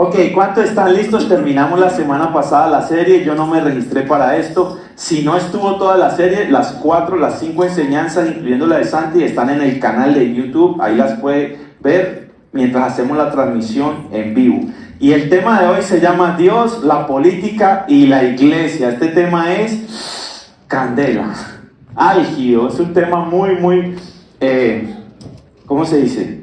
Ok, ¿cuántos están listos? Terminamos la semana pasada la serie, yo no me registré para esto. Si no estuvo toda la serie, las 5 enseñanzas, incluyendo la de Santi, están en el canal de YouTube, ahí las puede ver mientras hacemos la transmisión en vivo. Y el tema de hoy se llama Dios, la política y la iglesia. Este tema es candela, álgido, es un tema muy, ¿cómo se dice?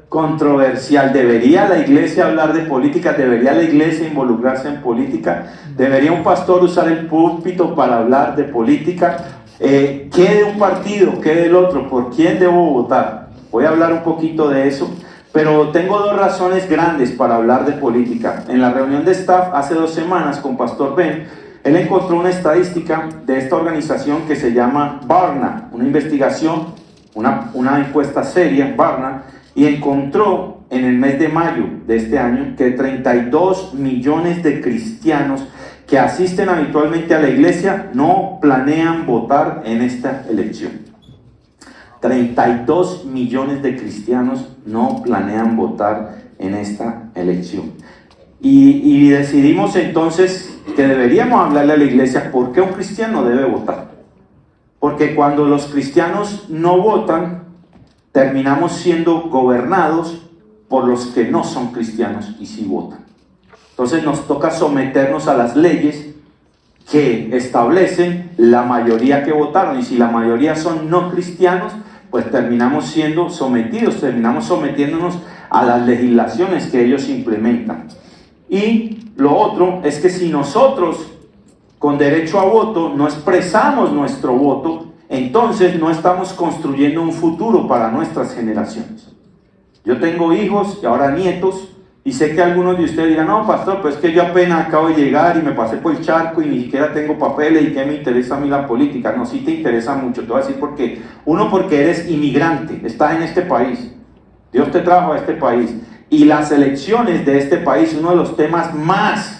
Controversial. ¿Debería la iglesia hablar de política? ¿Debería la iglesia involucrarse en política? ¿Debería un pastor usar el púlpito para hablar de política? ¿Qué de un partido? ¿Qué del otro? ¿Por quién debo votar? Voy a hablar un poquito de eso, pero tengo 2 razones grandes para hablar de política. En la reunión de staff hace 2 semanas con Pastor Ben, él encontró una estadística de esta organización que se llama Barna, una investigación, una encuesta seria, Barna, y encontró en el mes de mayo de este año que 32 millones de cristianos que asisten habitualmente a la iglesia no planean votar en esta elección. 32 millones de cristianos no planean votar en esta elección. Y decidimos entonces que deberíamos hablarle a la iglesia por qué un cristiano debe votar. Porque cuando los cristianos no votan, terminamos siendo gobernados por los que no son cristianos y sí votan. Entonces nos toca someternos a las leyes que establecen la mayoría que votaron. Y si la mayoría son no cristianos, pues terminamos siendo sometidos, terminamos sometiéndonos a las legislaciones que ellos implementan. Y lo otro es que si nosotros con derecho a voto no expresamos nuestro voto, entonces no estamos construyendo un futuro para nuestras generaciones. Yo tengo hijos y ahora nietos, y sé que algunos de ustedes dirán, no, pastor, pues es que yo apenas acabo de llegar y me pasé por el charco y ni siquiera tengo papeles y que me interesa a mí la política. No, sí te interesa mucho, te voy a decir por qué. Uno, porque eres inmigrante, estás en este país, Dios te trajo a este país, y las elecciones de este país, uno de los temas más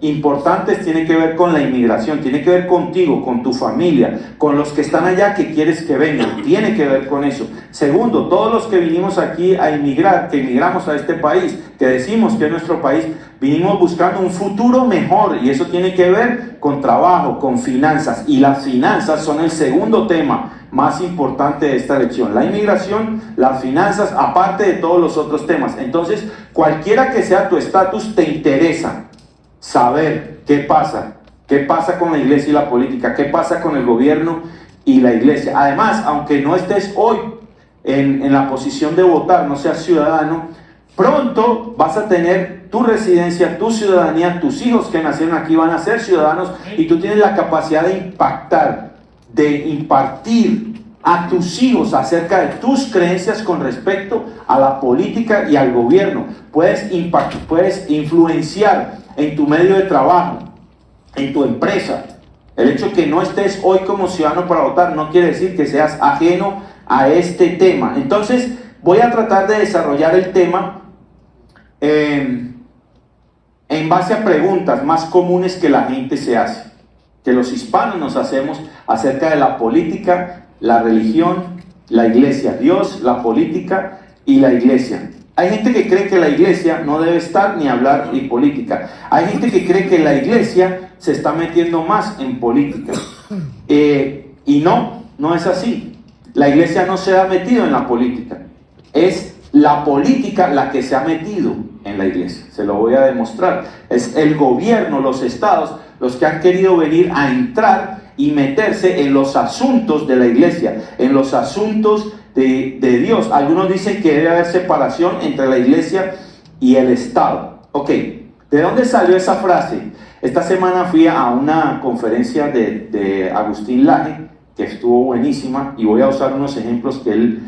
importantes tiene que ver con la inmigración, tiene que ver contigo, con tu familia, con los que están allá que quieres que vengan, tiene que ver con eso. Segundo, todos los que vinimos aquí a inmigrar, que emigramos a este país, que decimos que es nuestro país, vinimos buscando un futuro mejor, y eso tiene que ver con trabajo, con finanzas, y las finanzas son el segundo tema más importante de esta elección. La inmigración, las finanzas, aparte de todos los otros temas. Entonces, cualquiera que sea tu estatus, te interesa saber qué pasa con la iglesia y la política, qué pasa con el gobierno y la iglesia. Además, aunque no estés hoy en la posición de votar, no seas ciudadano, pronto vas a tener tu residencia, tu ciudadanía, tus hijos que nacieron aquí van a ser ciudadanos, y tú tienes la capacidad de impactar, de impartir a tus hijos acerca de tus creencias con respecto a la política y al gobierno. Puedes influenciar en tu medio de trabajo, en tu empresa. El hecho que no estés hoy como ciudadano para votar no quiere decir que seas ajeno a este tema. Entonces voy a tratar de desarrollar el tema en base a preguntas más comunes que la gente se hace, que los hispanos nos hacemos acerca de la política, la religión, la iglesia. Dios, la política y la iglesia. Hay gente que cree que la iglesia no debe estar ni hablar de política. Hay gente que cree que la iglesia se está metiendo más en política. Y no es así. La iglesia no se ha metido en la política. Es la política la que se ha metido en la iglesia. Se lo voy a demostrar. Es el gobierno, los estados, los que han querido venir a entrar y meterse en los asuntos de la iglesia, en los asuntos de Dios. Algunos dicen que debe haber separación entre la iglesia y el Estado. Ok, ¿de dónde salió esa frase? Esta semana fui a una conferencia de Agustín Laje, que estuvo buenísima, y voy a usar unos ejemplos que él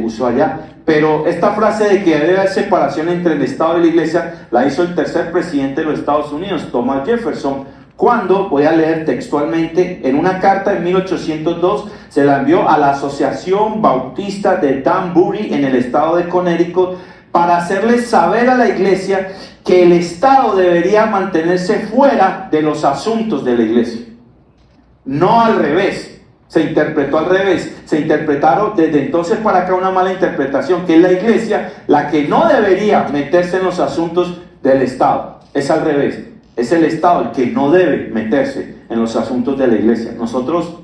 usó allá. Pero esta frase de que debe haber separación entre el Estado y la iglesia la hizo el tercer presidente de los Estados Unidos, Thomas Jefferson, cuando, voy a leer textualmente, en una carta en 1802 se la envió a la Asociación Bautista de Danbury en el estado de Connecticut para hacerles saber a la iglesia que el Estado debería mantenerse fuera de los asuntos de la iglesia. No al revés, se interpretó al revés, se interpretaron desde entonces para acá una mala interpretación, que es la iglesia la que no debería meterse en los asuntos del Estado. Es al revés. Es el Estado el que no debe meterse en los asuntos de la iglesia. Nosotros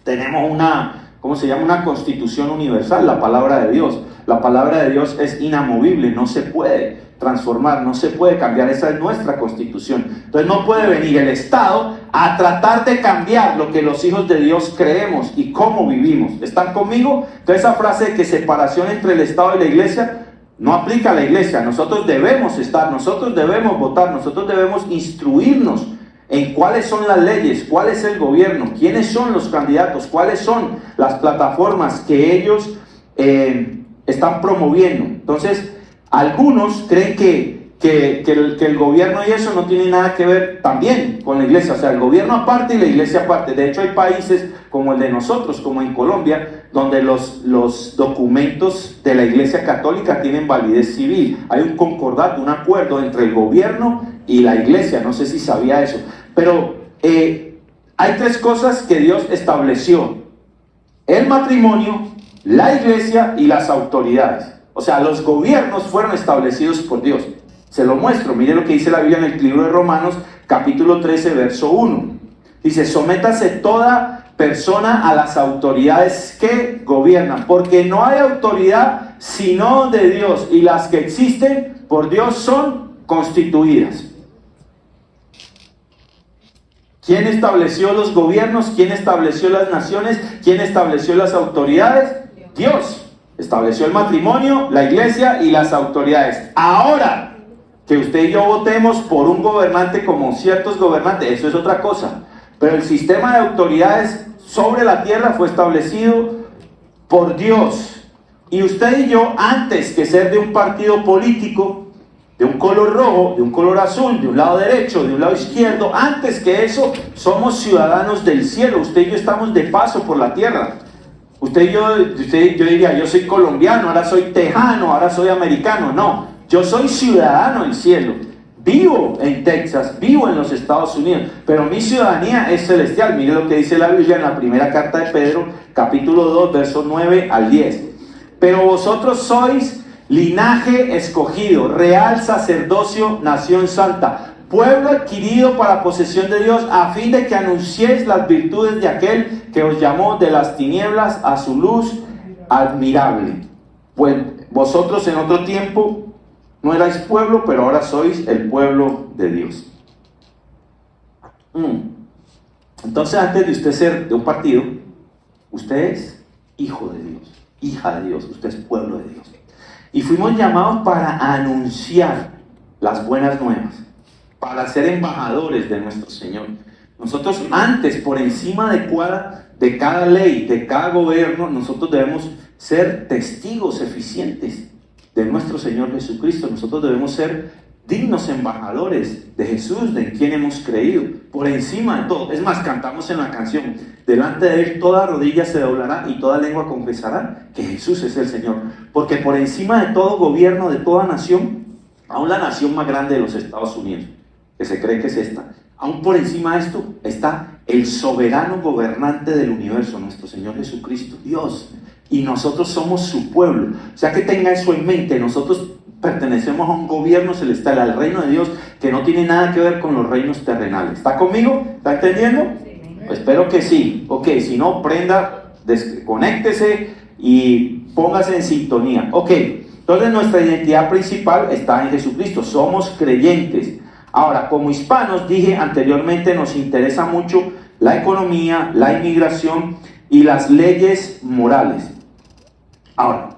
tenemos una constitución universal, la palabra de Dios. La palabra de Dios es inamovible, no se puede transformar, no se puede cambiar, esa es nuestra constitución. Entonces no puede venir el Estado a tratar de cambiar lo que los hijos de Dios creemos y cómo vivimos. ¿Están conmigo? Entonces esa frase de que separación entre el Estado y la iglesia no aplica a la iglesia. Nosotros debemos estar, nosotros debemos votar, nosotros debemos instruirnos en cuáles son las leyes, cuál es el gobierno, quiénes son los candidatos, cuáles son las plataformas que ellos están promoviendo. Entonces, algunos creen que el gobierno y eso no tiene nada que ver también con la iglesia. O sea, el gobierno aparte y la iglesia aparte. De hecho, hay países como el de nosotros, como en Colombia, donde los documentos de la iglesia católica tienen validez civil. Hay un concordato, un acuerdo entre el gobierno y la iglesia. No sé si sabía eso. Pero hay tres cosas que Dios estableció: el matrimonio, la iglesia y las autoridades. O sea, los gobiernos fueron establecidos por Dios. Se lo muestro, mire lo que dice la Biblia en el libro de Romanos, capítulo 13, verso 1. Dice: sométase toda persona a las autoridades que gobiernan, porque no hay autoridad sino de Dios, y las que existen por Dios son constituidas. ¿Quién estableció los gobiernos? ¿Quién estableció las naciones? ¿Quién estableció las autoridades? Dios. Estableció el matrimonio, la iglesia y las autoridades. Ahora, que usted y yo votemos por un gobernante como ciertos gobernantes, eso es otra cosa. Pero el sistema de autoridades sobre la tierra fue establecido por Dios. Y usted y yo, antes que ser de un partido político, de un color rojo, de un color azul, de un lado derecho, de un lado izquierdo, antes que eso, somos ciudadanos del cielo. Usted y yo estamos de paso por la tierra. Yo diría, yo soy colombiano, ahora soy tejano, ahora soy americano. No, yo soy ciudadano del cielo. Vivo en Texas, vivo en los Estados Unidos, pero mi ciudadanía es celestial. Mire lo que dice la Biblia en la primera carta de Pedro, capítulo 2, versos 9 al 10. Pero vosotros sois linaje escogido, real sacerdocio, nación santa, pueblo adquirido para posesión de Dios, a fin de que anunciéis las virtudes de aquel que os llamó de las tinieblas a su luz admirable. Pues vosotros en otro tiempo no erais pueblo, pero ahora sois el pueblo de Dios. Entonces, antes de usted ser de un partido, usted es hijo de Dios, hija de Dios, usted es pueblo de Dios. Y fuimos llamados para anunciar las buenas nuevas, para ser embajadores de nuestro Señor. Nosotros antes, por encima de cada ley, de cada gobierno, nosotros debemos ser testigos eficientes de nuestro Señor Jesucristo. Nosotros debemos ser dignos embajadores de Jesús, de quien hemos creído, por encima de todo. Es más, cantamos en la canción: delante de Él toda rodilla se doblará y toda lengua confesará que Jesús es el Señor. Porque por encima de todo gobierno, de toda nación, aún la nación más grande de los Estados Unidos, que se cree que es esta, aún por encima de esto está el soberano gobernante del universo, nuestro Señor Jesucristo, Dios. Y nosotros somos su pueblo. O sea, que tenga eso en mente. Nosotros pertenecemos a un gobierno celestial, al reino de Dios, que no tiene nada que ver con los reinos terrenales. ¿Está conmigo? ¿Está entendiendo? Pues espero que sí. Ok, si no, prenda, desconéctese y póngase en sintonía. Ok, entonces nuestra identidad principal está en Jesucristo. Somos creyentes. Ahora, como hispanos, dije anteriormente, nos interesa mucho la economía, la inmigración y las leyes morales. Ahora,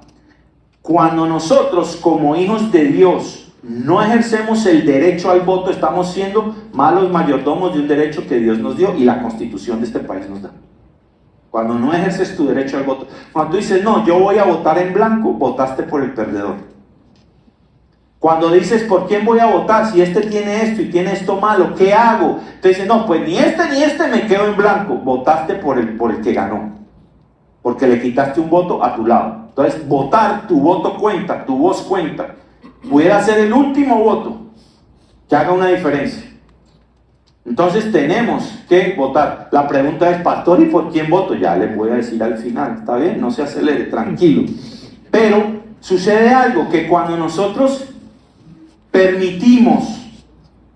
cuando nosotros como hijos de Dios no ejercemos el derecho al voto, estamos siendo malos mayordomos de un derecho que Dios nos dio y la Constitución de este país nos da. Cuando no ejerces tu derecho al voto, cuando tú dices, no, yo voy a votar en blanco, votaste por el perdedor. Cuando dices, ¿por quién voy a votar? Si este tiene esto y tiene esto malo, ¿qué hago? Entonces dices, no, pues ni este me quedo en blanco. Votaste por el que ganó, porque le quitaste un voto a tu lado. Entonces, votar, tu voto cuenta, tu voz cuenta. Pudiera ser el último voto que haga una diferencia. Entonces tenemos que votar. La pregunta es, pastor, ¿y por quién voto? Ya les voy a decir al final, ¿está bien? No se acelere, tranquilo. Pero sucede algo, que cuando nosotros permitimos,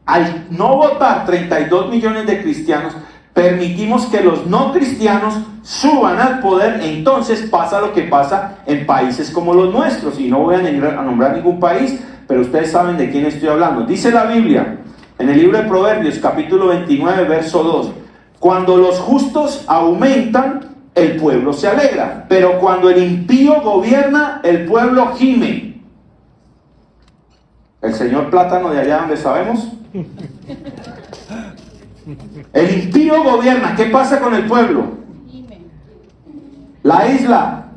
al no votar 32 millones de cristianos, permitimos que los no cristianos suban al poder, entonces pasa lo que pasa en países como los nuestros, y no voy a nombrar ningún país, pero ustedes saben de quién estoy hablando. Dice la Biblia, en el libro de Proverbios, capítulo 29, verso 2, cuando los justos aumentan, el pueblo se alegra, pero cuando el impío gobierna, el pueblo gime. El señor Plátano de allá donde sabemos. El impío gobierna. ¿Qué pasa con el pueblo? La isla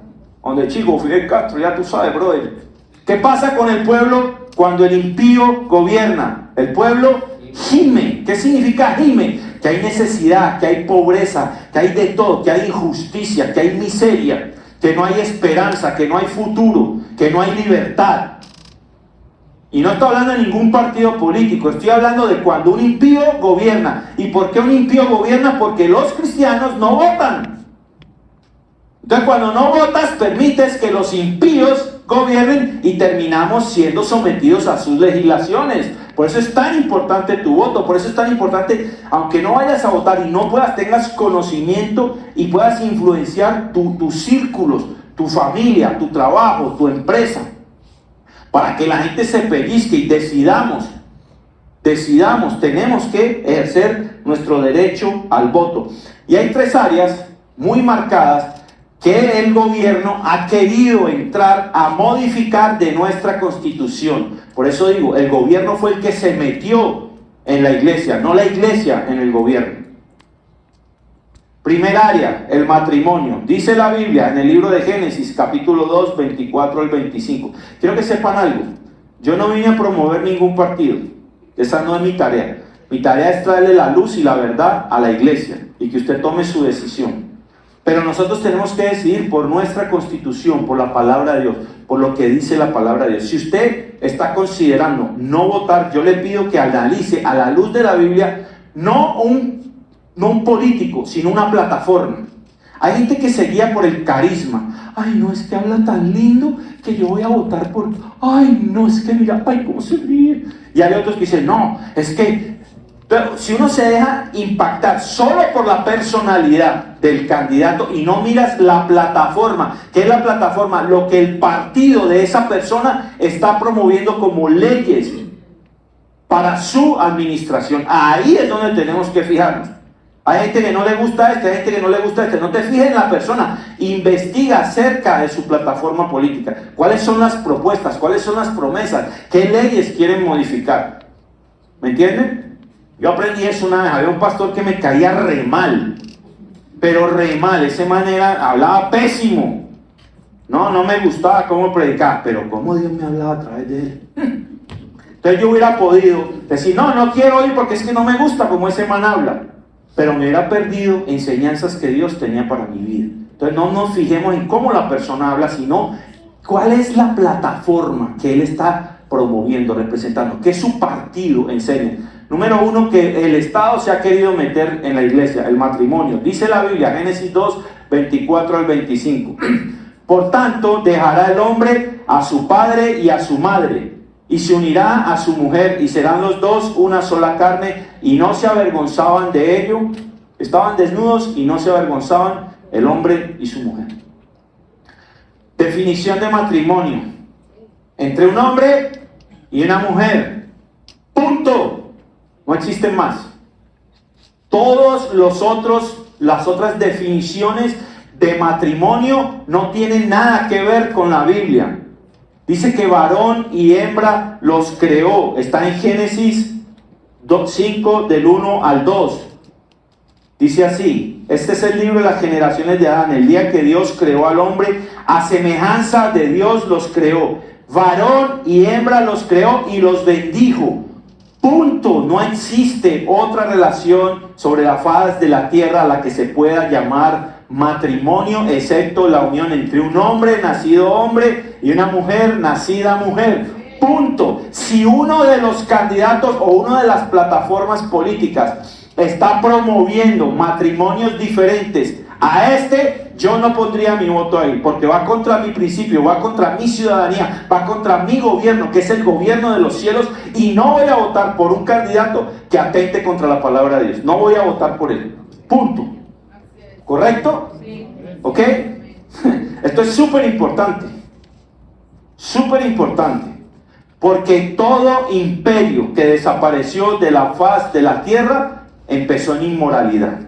donde Chico Fidel Castro, ya tú sabes, brother. ¿Qué pasa con el pueblo cuando el impío gobierna? El pueblo gime. ¿Qué significa gime? Que hay necesidad, que hay pobreza, que hay de todo, que hay injusticia, que hay miseria, que no hay esperanza, que no hay futuro, que no hay libertad. Y no estoy hablando de ningún partido político, estoy hablando de cuando un impío gobierna. ¿Y por qué un impío gobierna? Porque los cristianos no votan. Entonces, cuando no votas, permites que los impíos gobiernen y terminamos siendo sometidos a sus legislaciones. Por eso es tan importante tu voto, por eso es tan importante, aunque no vayas a votar y no tengas conocimiento y puedas influenciar tus círculos, tu familia, tu trabajo, tu empresa, para que la gente se pellizque y decidamos, tenemos que ejercer nuestro derecho al voto. Y hay 3 áreas muy marcadas que el gobierno ha querido entrar a modificar de nuestra Constitución. Por eso digo, el gobierno fue el que se metió en la iglesia, no la iglesia en el gobierno. Primer área, el matrimonio. Dice la Biblia en el libro de Génesis, capítulo 2, 24 al 25. Quiero que sepan algo. Yo no vine a promover ningún partido. Esa no es mi tarea. Mi tarea es traerle la luz y la verdad a la iglesia y que usted tome su decisión. Pero nosotros tenemos que decidir por nuestra Constitución, por la palabra de Dios, por lo que dice la palabra de Dios. Si usted está considerando no votar, yo le pido que analice a la luz de la Biblia, no un político, sino una plataforma. Hay gente que se guía por el carisma. Ay, no, es que habla tan lindo que yo voy a votar por... Ay, no, es que mira, ay, cómo se ríe. Y hay otros que dicen, no, es que... Pero si uno se deja impactar solo por la personalidad del candidato y no miras la plataforma, ¿qué es la plataforma? Lo que el partido de esa persona está promoviendo como leyes para su administración. Ahí es donde tenemos que fijarnos. Hay gente que no le gusta hay gente que no le gusta No te fijes en la persona, investiga acerca de su plataforma política. ¿Cuáles son las propuestas? ¿Cuáles son las promesas? ¿Qué leyes quieren modificar? ¿Me entienden? Yo aprendí eso una vez. Había un pastor que me caía re mal, pero re mal. Ese manera hablaba pésimo. No me gustaba cómo predicaba, pero cómo Dios me hablaba a través de él. Entonces yo hubiera podido decir, no quiero ir porque es que no me gusta como ese man habla. Pero me hubiera perdido enseñanzas que Dios tenía para mi vida. Entonces no nos fijemos en cómo la persona habla, sino cuál es la plataforma que él está promoviendo, representando, que su partido enseña. Número 1, que el Estado se ha querido meter en la iglesia, el matrimonio. Dice la Biblia, Génesis 2, 24 al 25. Por tanto, dejará el hombre a su padre y a su madre, y se unirá a su mujer, y serán los dos una sola carne, y no se avergonzaban de ello. Estaban desnudos y no se avergonzaban el hombre y su mujer. Definición de matrimonio: entre un hombre y una mujer. Punto. No existen más. Todos las otras definiciones de matrimonio no tienen nada que ver con la Biblia. Dice que varón y hembra los creó. Está en Génesis 5 del 1 al 2. Dice así: este es el libro de las generaciones de Adán. El día que Dios creó al hombre, a semejanza de Dios los creó. Varón y hembra los creó y los bendijo. Punto. No existe otra relación sobre la faz de la tierra a la que se pueda llamar matrimonio, excepto la unión entre un hombre nacido hombre y una mujer nacida mujer. Punto. Si uno de los candidatos o una de las plataformas políticas está promoviendo matrimonios diferentes a yo no pondría mi voto ahí, porque va contra mi principio, va contra mi ciudadanía, va contra mi gobierno, que es el gobierno de los cielos, y no voy a votar por un candidato que atente contra la palabra de Dios. No voy a votar por él. Punto. ¿Correcto? ¿Ok? Esto es súper importante. Súper importante. Porque todo imperio que desapareció de la faz de la tierra empezó en inmoralidad.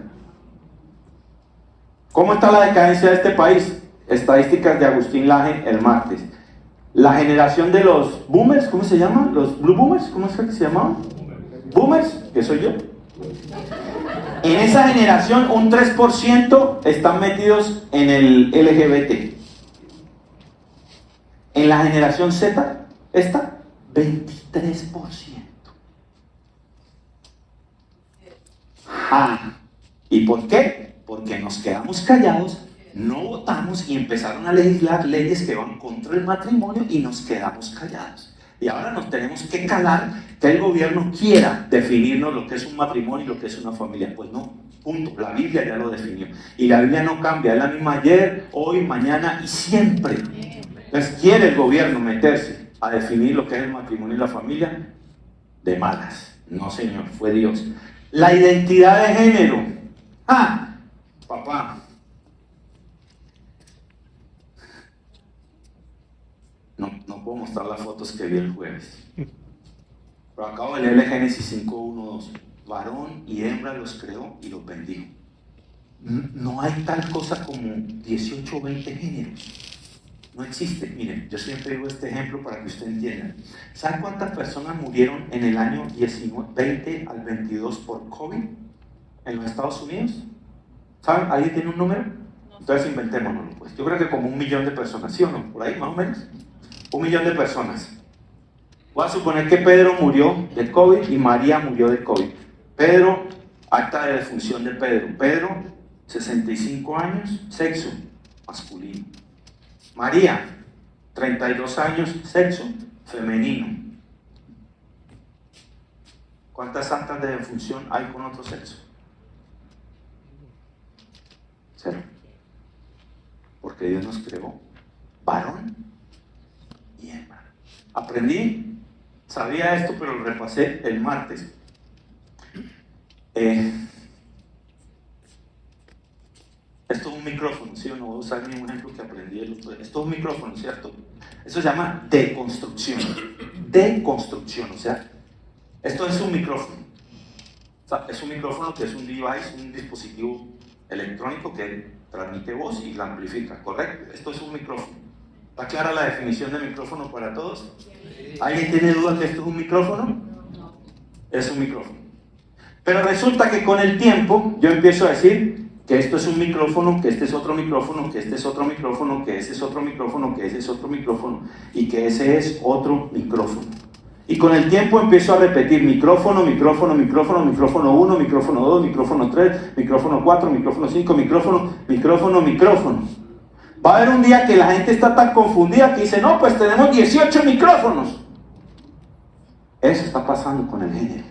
¿Cómo está la decadencia de este país? Estadísticas de Agustín Laje el martes. La generación de los boomers, ¿cómo se llama? Los blue boomers, ¿cómo es que se llamaban? Boomers, que soy yo. En esa generación un 3% están metidos en el LGBT. En la generación Z, esta, 23%. ¿Y por qué? Porque nos quedamos callados, no votamos y empezaron a legislar leyes que van contra el matrimonio y nos quedamos callados. Y ahora nos tenemos que calar que el gobierno quiera definirnos lo que es un matrimonio y lo que es una familia. Pues no, punto. La Biblia ya lo definió. Y la Biblia no cambia, es la misma ayer, hoy, mañana y siempre. Entonces quiere el gobierno meterse a definir lo que es el matrimonio y la familia de malas. No, señor, fue Dios. La identidad de género. Papá. No puedo mostrar las fotos que vi el jueves. Pero acabo de leer Génesis 5:1-2. Varón y hembra los creó y los bendijo. No hay tal cosa como 18 o 20 géneros. No existe. Miren, yo siempre digo este ejemplo para que usted entienda. ¿Sabe cuántas personas murieron en el año 20 al 22 por COVID en los Estados Unidos? ¿Saben? ¿Alguien tiene un número? Entonces inventémonoslo, pues. Yo creo que como 1 millón de personas, ¿sí o no? Por ahí más o menos. 1 millón de personas. Voy a suponer que Pedro murió de COVID y María murió de COVID. Pedro, acta de defunción de Pedro. Pedro, 65 años, sexo masculino. María, 32 años, sexo femenino. ¿Cuántas actas de defunción hay con otro sexo? 0. Porque Dios nos creó varón y hembra. Aprendí, sabía esto, pero lo repasé el martes. Esto es un micrófono, ¿sí o no? Voy a usar el mismo ejemplo que aprendí el otro día. Esto es un micrófono, ¿cierto? Eso se llama deconstrucción. Deconstrucción, o sea, esto es un micrófono. O sea, es un micrófono que es un device, un dispositivo electrónico que transmite voz y la amplifica, ¿correcto? Esto es un micrófono. ¿Está clara la definición de micrófono para todos? ¿Alguien tiene duda que esto es un micrófono? Es un micrófono. Pero resulta que con el tiempo yo empiezo a decir que esto es un micrófono, que este es otro micrófono, que este es otro micrófono, que ese es otro micrófono, que ese es otro micrófono y que ese es otro micrófono. Y con el tiempo empiezo a repetir micrófono, micrófono, micrófono, micrófono 1, micrófono 2, micrófono 3, micrófono 4, micrófono 5, micrófono, micrófono, micrófono. Va a haber un día que la gente está tan confundida que dice, no, pues tenemos 18 micrófonos. Eso está pasando con el género.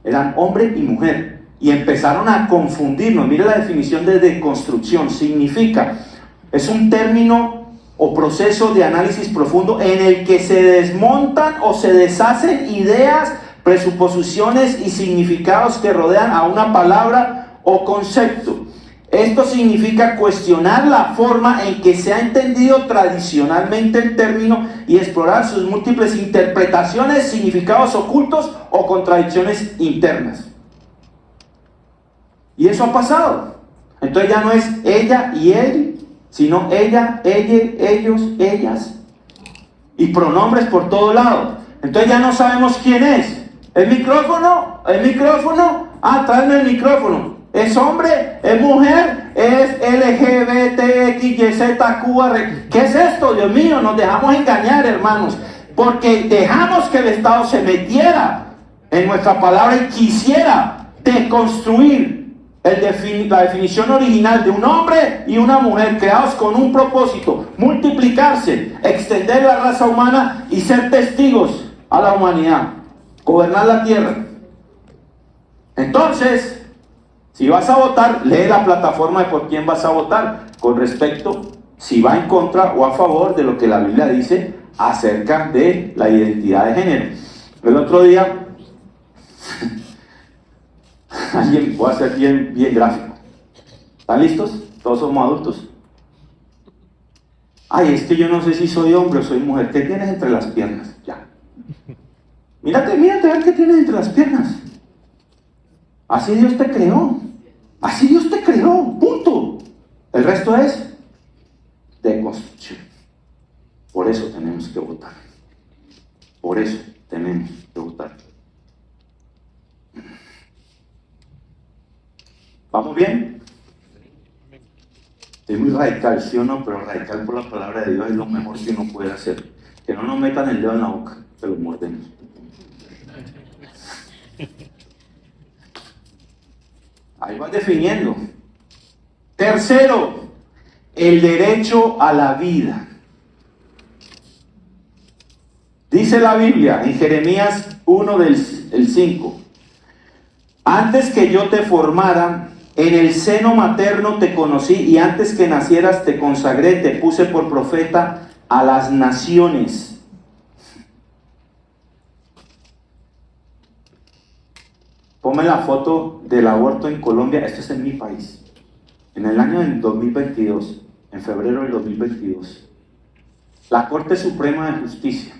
Eran hombre y mujer. Y empezaron a confundirnos. Mire la definición de deconstrucción. Significa, es un término o proceso de análisis profundo en el que se desmontan o se deshacen ideas, presuposiciones y significados que rodean a una palabra o concepto. Esto significa cuestionar la forma en que se ha entendido tradicionalmente el término y explorar sus múltiples interpretaciones, significados ocultos o contradicciones internas. Y eso ha pasado. Entonces ya no es ella y él, sino ella, ellos, ellas. Y pronombres por todo lado. Entonces ya no sabemos quién es. ¿El micrófono? Tráeme el micrófono. ¿Es hombre? ¿Es mujer? ¿Es LGBTXYZQR? ¿Qué es esto? Dios mío, nos dejamos engañar, hermanos. Porque dejamos que el Estado se metiera en nuestra palabra y quisiera deconstruir la definición original de un hombre y una mujer creados con un propósito: multiplicarse, extender la raza humana y ser testigos a la humanidad, gobernar la tierra. Entonces, Si vas a votar, lee la plataforma de por quién vas a votar, con respecto si va en contra o a favor de lo que la Biblia dice acerca de la identidad de género. El otro día, voy a ser bien gráfico. ¿Están listos? Todos somos adultos. Ay, es que yo no sé si soy hombre o soy mujer. ¿Qué tienes entre las piernas? Ya. Mírate, a ver qué tienes entre las piernas. Así Dios te creó. Así Dios te creó. Punto. El resto es de construcción. Por eso tenemos que votar. Por eso tenemos que votar. ¿Vamos bien? Es muy radical, ¿sí o no? Pero radical por la palabra de Dios es lo mejor que uno puede hacer. Que no nos metan el dedo en la boca, que lo mordemos. Ahí va definiendo. Tercero, el derecho a la vida. Dice la Biblia en Jeremías 1 del 5. Antes que yo te formara, en el seno materno te conocí, y antes que nacieras te consagré, te puse por profeta a las naciones. Ponme la foto del aborto en Colombia. Esto es en mi país. En el año del 2022, en febrero del 2022, la Corte Suprema de Justicia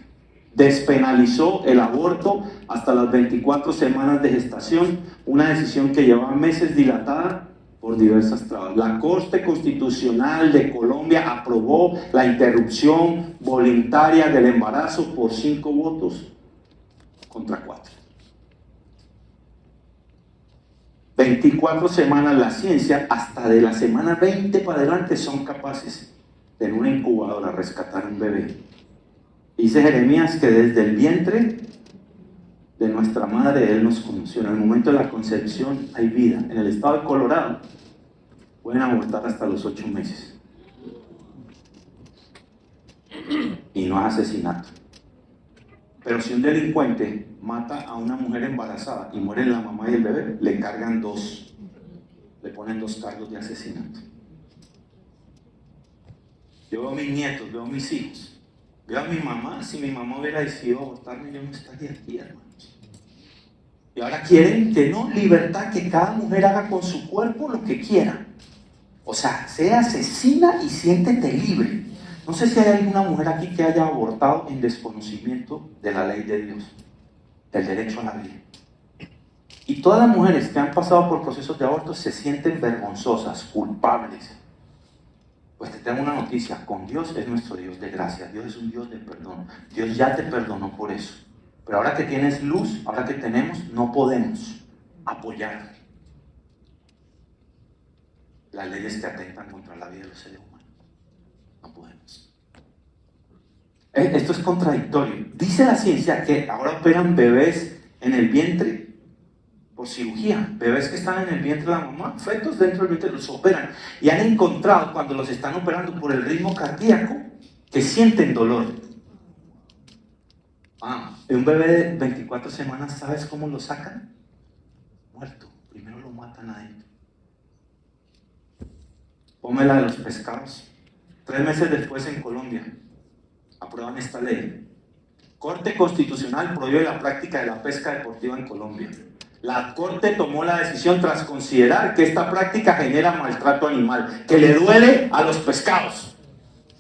despenalizó el aborto hasta las 24 semanas de gestación, una decisión que llevaba meses dilatada por diversas trabas. La Corte Constitucional de Colombia aprobó la interrupción voluntaria del embarazo por 5 votos contra 4. 24 semanas. La ciencia, hasta de la semana 20 para adelante, son capaces de en una incubadora rescatar un bebé. Dice Jeremías que desde el vientre de nuestra madre Él nos conoció. En el momento de la concepción hay vida. En el estado de Colorado pueden abortar hasta los 8 meses. Y no es asesinato. Pero si un delincuente mata a una mujer embarazada y muere la mamá y el bebé, le cargan 2. Le ponen 2 cargos de asesinato. Yo veo a mis nietos, veo a mis hijos. Veo a mi mamá. Si mi mamá hubiera decidido abortarme, yo no estaría aquí, hermanos. Y ahora quieren que no, libertad, que cada mujer haga con su cuerpo lo que quiera. O sea, sea asesina y siéntete libre. No sé si hay alguna mujer aquí que haya abortado en desconocimiento de la ley de Dios, del derecho a la vida. Y todas las mujeres que han pasado por procesos de aborto se sienten vergonzosas, culpables. Pues te tengo una noticia: con Dios es nuestro Dios de gracia. Dios es un Dios de perdón. Dios ya te perdonó por eso. Pero ahora que tienes luz, ahora que tenemos, no podemos apoyar las leyes que atentan contra la vida de los seres humanos. No podemos. Esto es contradictorio. Dice la ciencia que ahora operan bebés en el vientre por cirugía. Bebés que están en el vientre de la mamá, fetos dentro del vientre, los operan. Y han encontrado, cuando los están operando por el ritmo cardíaco, que sienten dolor. Un bebé de 24 semanas, ¿sabes cómo lo sacan? Muerto. Primero lo matan adentro. Ponme la de los pescados. 3 meses después, en Colombia, aprueban esta ley. Corte Constitucional prohíbe la práctica de la pesca deportiva en Colombia. La Corte tomó la decisión tras considerar que esta práctica genera maltrato animal, que le duele a los pescados.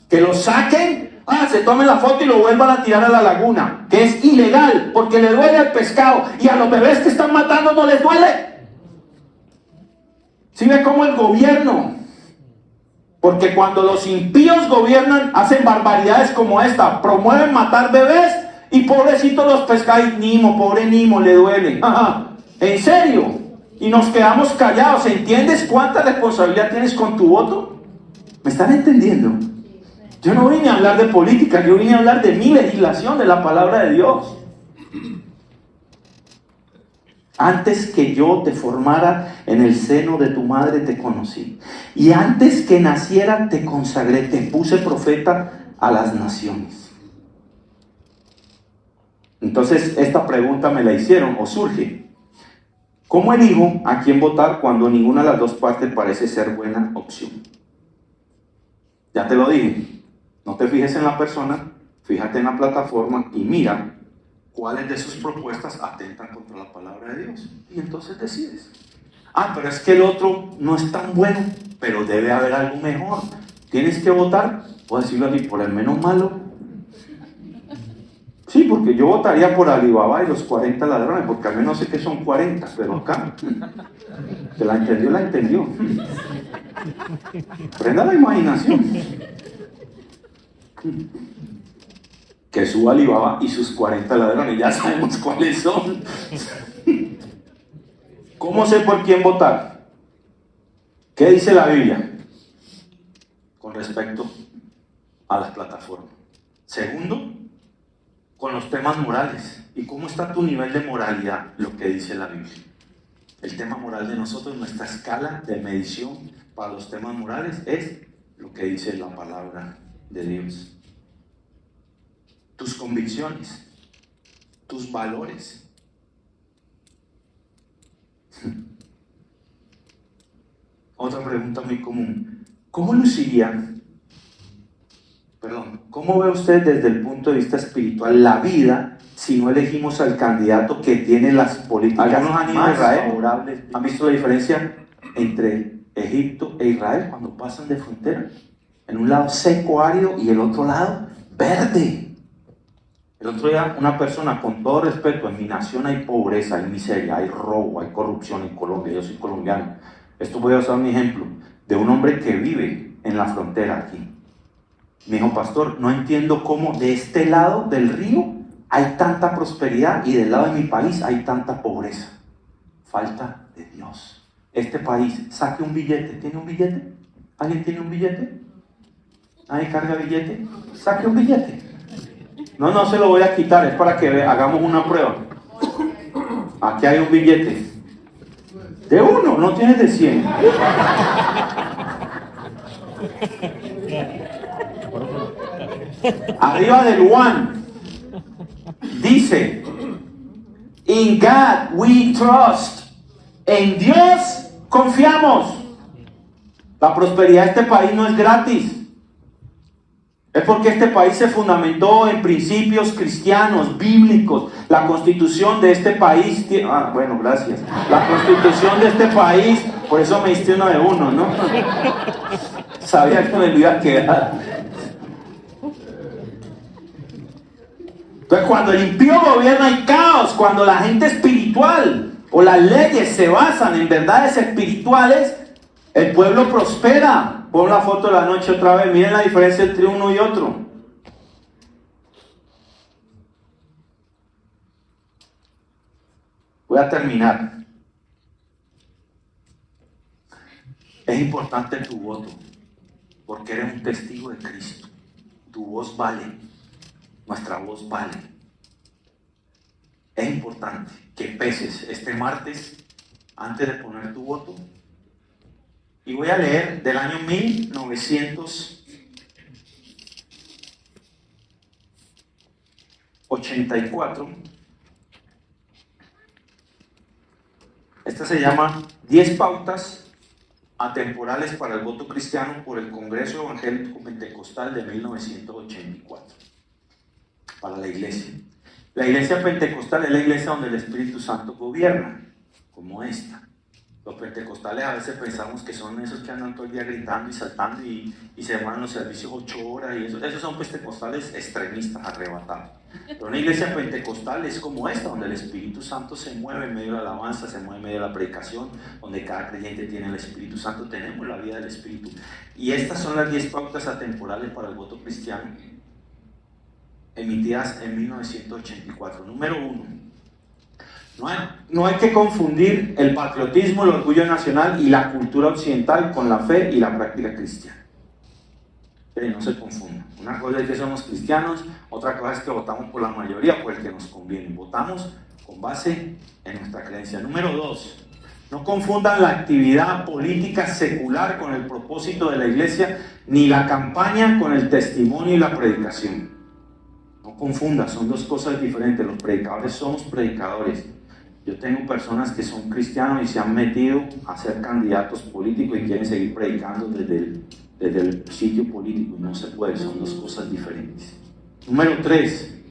Que los saquen, se tomen la foto y lo vuelvan a tirar a la laguna, que es ilegal, porque le duele al pescado, y a los bebés que están matando no les duele. ¿Sí ve cómo el gobierno? Porque cuando los impíos gobiernan, hacen barbaridades como esta, promueven matar bebés, y pobrecitos los pescados, Nimo, pobre Nimo, le duele. ¿En serio? Y nos quedamos callados. ¿Entiendes cuánta responsabilidad tienes con tu voto? ¿Me están entendiendo? Yo no vine a hablar de política, yo vine a hablar de mi legislación, de la palabra de Dios. Antes que yo te formara en el seno de tu madre te conocí. Y antes que naciera te consagré, te puse profeta a las naciones. Entonces esta pregunta me la hicieron, o surge. ¿Cómo elijo a quién votar cuando ninguna de las dos partes parece ser buena opción? Ya te lo dije, no te fijes en la persona, fíjate en la plataforma y mira cuáles de sus propuestas atentan contra la palabra de Dios. Y entonces decides. Pero es que el otro no es tan bueno, pero debe haber algo mejor. Tienes que votar, puedo decirlo así, por el menos malo. Sí, porque yo votaría por Alibaba y los 40 ladrones, porque al menos sé que son 40, pero acá, que la entendió. Prenda la imaginación. Que suba Alibaba y sus 40 ladrones, ya sabemos cuáles son. ¿Cómo sé por quién votar? ¿Qué dice la Biblia con respecto a las plataformas? Segundo, con los temas morales. ¿Y cómo está tu nivel de moralidad? Lo que dice la Biblia. El tema moral de nosotros, nuestra escala de medición para los temas morales es lo que dice la palabra de Dios. Tus convicciones, tus valores. Otra pregunta muy común. ¿Cómo ve usted desde el punto de vista espiritual la vida si no elegimos al candidato que tiene las políticas más favorables? ¿Han visto la diferencia entre Egipto e Israel cuando pasan de frontera? En un lado seco, árido, y el otro lado verde. El otro día una persona, con todo respeto, en mi nación hay pobreza, hay miseria, hay robo, hay corrupción en Colombia, yo soy colombiano. Esto voy a usar un ejemplo de un hombre que vive en la frontera aquí. Me dijo, pastor, no entiendo cómo de este lado del río hay tanta prosperidad y del lado de mi país hay tanta pobreza. Falta de Dios. Este país, saque un billete. ¿Tiene un billete? ¿Alguien tiene un billete? ¿Nadie carga billete? Saque un billete. No se lo voy a quitar, es para que hagamos una prueba. Aquí hay un billete. De uno, no tienes de 100. Arriba del one dice: In God we trust. En Dios confiamos. La prosperidad de este país no es gratis. Es porque este país se fundamentó en principios cristianos, bíblicos. La constitución de este país gracias. La constitución de este país, por eso me diste uno de uno, ¿no? Sabía que me lo iba a quedar. Entonces, cuando el impío gobierna hay caos. Cuando la gente espiritual o las leyes se basan en verdades espirituales, el pueblo prospera. Pon la foto de la noche otra vez. Miren la diferencia entre uno y otro. Voy a terminar. Es importante tu voto, porque eres un testigo de Cristo. Tu voz vale. Nuestra voz vale. Es importante que peses este martes antes de poner tu voto. Y voy a leer del año 1984. Esta se llama 10 pautas atemporales para el voto cristiano por el Congreso Evangélico Pentecostal de 1984. Para la iglesia. La iglesia pentecostal es la iglesia donde el Espíritu Santo gobierna, como esta. Los pentecostales a veces pensamos que son esos que andan todo el día gritando y saltando y se demoran los servicios 8 horas y eso. Esos son pentecostales extremistas, arrebatados. Pero una iglesia pentecostal es como esta, donde el Espíritu Santo se mueve en medio de la alabanza, se mueve en medio de la predicación, donde cada creyente tiene el Espíritu Santo, tenemos la vida del Espíritu. Y estas son las 10 pautas atemporales para el voto cristiano, emitidas en 1984. Número 1. No hay que confundir el patriotismo, el orgullo nacional y la cultura occidental con la fe y la práctica cristiana. No se confundan. Una cosa es que somos cristianos, otra cosa es que votamos por la mayoría, por el que nos conviene. Votamos con base en nuestra creencia. Número 2. No confundan la actividad política secular con el propósito de la iglesia, ni la campaña con el testimonio y la predicación. No confundan, son dos cosas diferentes. Los predicadores somos predicadores. Yo tengo personas que son cristianos y se han metido a ser candidatos políticos y quieren seguir predicando desde el sitio político, y no se puede, son dos cosas diferentes. Número 3,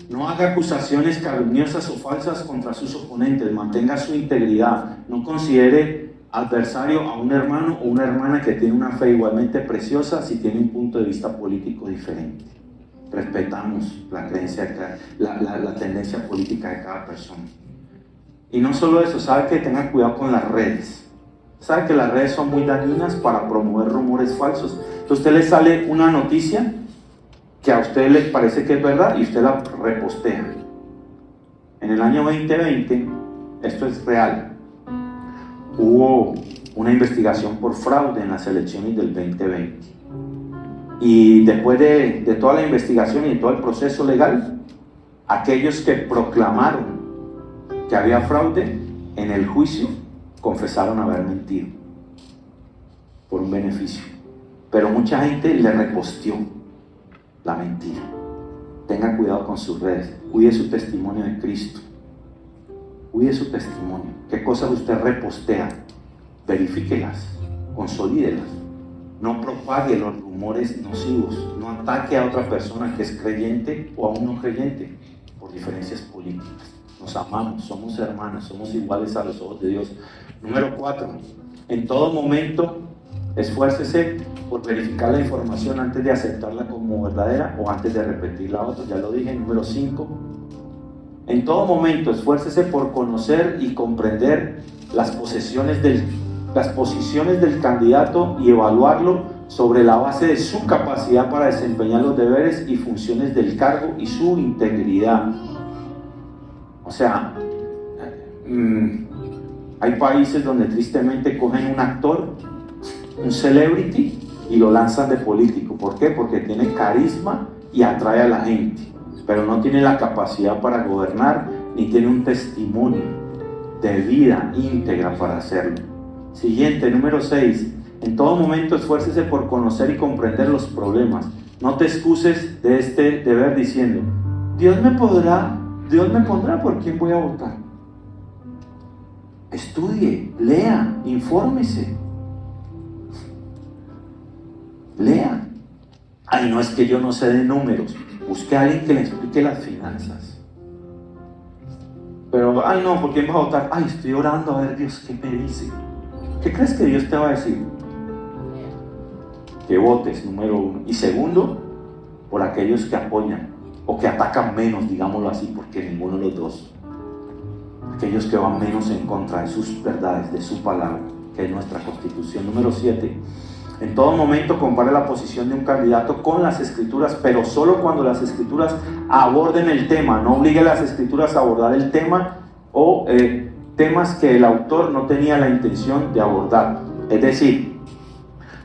no haga acusaciones calumniosas o falsas contra sus oponentes, mantenga su integridad, no considere adversario a un hermano o una hermana que tiene una fe igualmente preciosa si tiene un punto de vista político diferente. Respetamos la creencia, la tendencia política de cada persona. Y no solo eso, sabe que tenga cuidado con las redes. Sabe que las redes son muy dañinas para promover rumores falsos. Entonces a usted le sale una noticia que a usted le parece que es verdad y usted la repostea. En el año 2020, esto es real, hubo una investigación por fraude en las elecciones del 2020. Y después de toda la investigación y de todo el proceso legal, aquellos que proclamaron que había fraude en el juicio confesaron haber mentido por un beneficio, pero mucha gente le reposteó la mentira. Tenga cuidado con sus redes, cuide su testimonio de Cristo, cuide su testimonio. ¿Qué cosas usted repostea? Verifíquelas, consolídelas, no propague los rumores nocivos, no ataque a otra persona que es creyente o a un no creyente por diferencias políticas. Nos amamos, somos hermanos, somos iguales a los ojos de Dios. Número 4, en todo momento esfuércese por verificar la información antes de aceptarla como verdadera o antes de repetirla a otros. Ya lo dije. Número 5, en todo momento esfuércese por conocer y comprender las posiciones del candidato y evaluarlo sobre la base de su capacidad para desempeñar los deberes y funciones del cargo y su integridad. O sea, hay países donde tristemente cogen un actor, un celebrity, y lo lanzan de político. ¿Por qué? Porque tiene carisma y atrae a la gente, pero no tiene la capacidad para gobernar, ni tiene un testimonio de vida íntegra para hacerlo. Siguiente, número 6, en todo momento esfuércese por conocer y comprender los problemas. No te excuses de este deber diciendo, Dios me pondrá por quién voy a votar. Estudie, lea, infórmese. Lea. Ay, no, es que yo no sé de números. Busque a alguien que le explique las finanzas. Pero, ay, no, ¿por quién va a votar? Ay, estoy orando a ver Dios qué me dice. ¿Qué crees que Dios te va a decir? Que votes, número 1. Y segundo, por aquellos que apoyan o que atacan menos, digámoslo así, porque ninguno de los dos. Aquellos que van menos en contra de sus verdades, de su palabra, que es nuestra Constitución. Número 7. En todo momento compare la posición de un candidato con las Escrituras, pero solo cuando las Escrituras aborden el tema. No obligue a las Escrituras a abordar el tema o temas que el autor no tenía la intención de abordar. Es decir,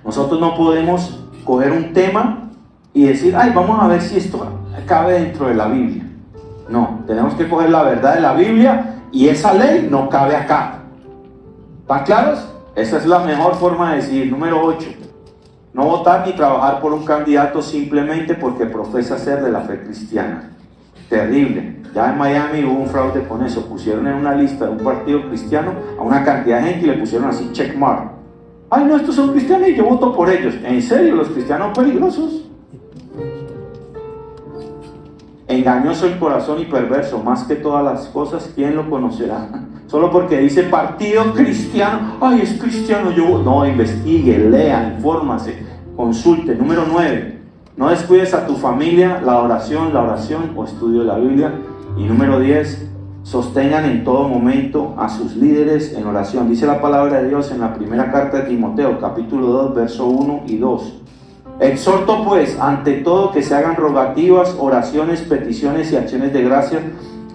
nosotros no podemos coger un tema y decir, ay, vamos a ver si esto cabe dentro de la Biblia. No, tenemos que coger la verdad de la Biblia y esa ley no cabe acá. ¿Están claros? Esa es la mejor forma de decir. Número 8. No votar ni trabajar por un candidato simplemente porque profesa ser de la fe cristiana. Terrible. Ya en Miami hubo un fraude con eso. Pusieron en una lista de un partido cristiano a una cantidad de gente y le pusieron así checkmark. Ay, no, estos son cristianos y yo voto por ellos. ¿En serio? ¿Los cristianos peligrosos? Engañoso el corazón y perverso, más que todas las cosas, ¿quién lo conocerá? Solo porque dice partido cristiano, ay, es cristiano, yo... No, investigue, lea, infórmase, consulte. Número 9, no descuides a tu familia, la oración o estudio de la Biblia. Y número 10, sostengan en todo momento a sus líderes en oración. Dice la palabra de Dios en la primera carta de Timoteo, capítulo 2, verso 1 y 2. Exhorto pues, ante todo, que se hagan rogativas, oraciones, peticiones y acciones de gracia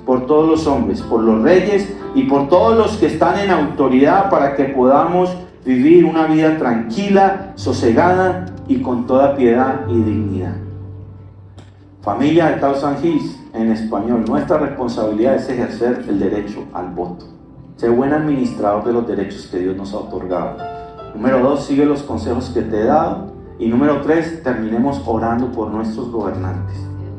por todos los hombres, por los reyes y por todos los que están en autoridad, para que podamos vivir una vida tranquila, sosegada y con toda piedad y dignidad. Familia de Thousand Hills, en español, nuestra responsabilidad es ejercer el derecho al voto. Sé buen administrador de los derechos que Dios nos ha otorgado. Número 2, sigue los consejos que te he dado. Y número 3, terminemos orando por nuestros gobernantes.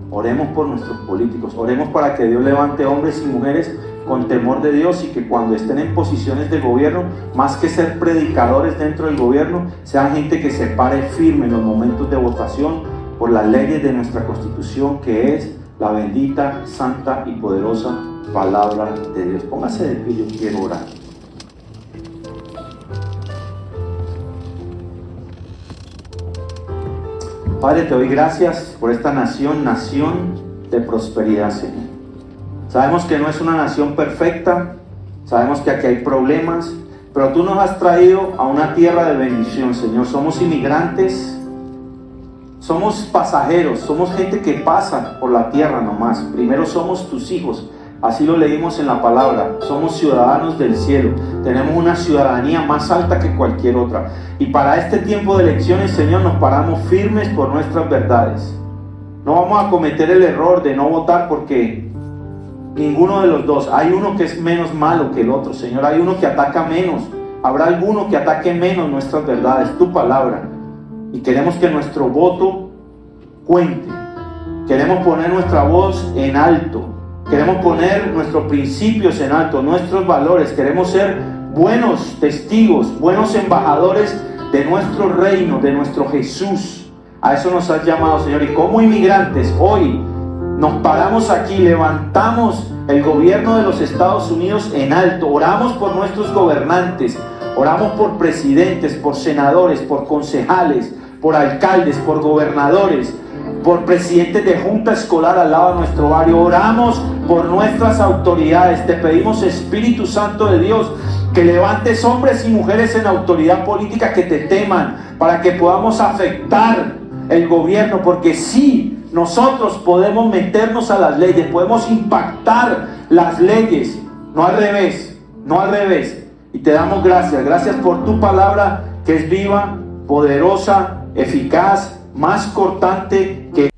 Oremos por nuestros políticos. Oremos para que Dios levante hombres y mujeres con temor de Dios, y que cuando estén en posiciones de gobierno, más que ser predicadores dentro del gobierno, sean gente que se pare firme en los momentos de votación por las leyes de nuestra Constitución, que es la bendita, santa y poderosa palabra de Dios. Póngase de pie, yo quiero orar. Padre, te doy gracias por esta nación de prosperidad, Señor. Sabemos que no es una nación perfecta, sabemos que aquí hay problemas, pero tú nos has traído a una tierra de bendición, Señor. Somos inmigrantes, somos pasajeros, somos gente que pasa por la tierra nomás. Primero somos tus hijos, así lo leímos en la palabra. Somos ciudadanos del cielo, tenemos una ciudadanía más alta que cualquier otra. Y para este tiempo de elecciones, Señor, nos paramos firmes por nuestras verdades. No vamos a cometer el error de no votar porque ninguno de los dos. Hay uno que es menos malo que el otro, Señor. Hay uno que ataca menos. Habrá alguno que ataque menos nuestras verdades, tu palabra. Y queremos que nuestro voto cuente. Queremos poner nuestra voz en alto. Queremos poner nuestros principios en alto, nuestros valores. Queremos ser buenos testigos, buenos embajadores de nuestro reino, de nuestro Jesús. A eso nos has llamado, Señor. Y como inmigrantes, hoy nos paramos aquí, levantamos el gobierno de los Estados Unidos en alto. Oramos por nuestros gobernantes, oramos por presidentes, por senadores, por concejales, por alcaldes, por gobernadores, por presidentes de junta escolar al lado de nuestro barrio. Oramos por nuestras autoridades. Te pedimos, Espíritu Santo de Dios, que levantes hombres y mujeres en autoridad política que te teman, para que podamos afectar el gobierno, porque sí, nosotros podemos meternos a las leyes, podemos impactar las leyes, no al revés, no al revés. Y te damos gracias por tu palabra, que es viva, poderosa, eficaz, más cortante que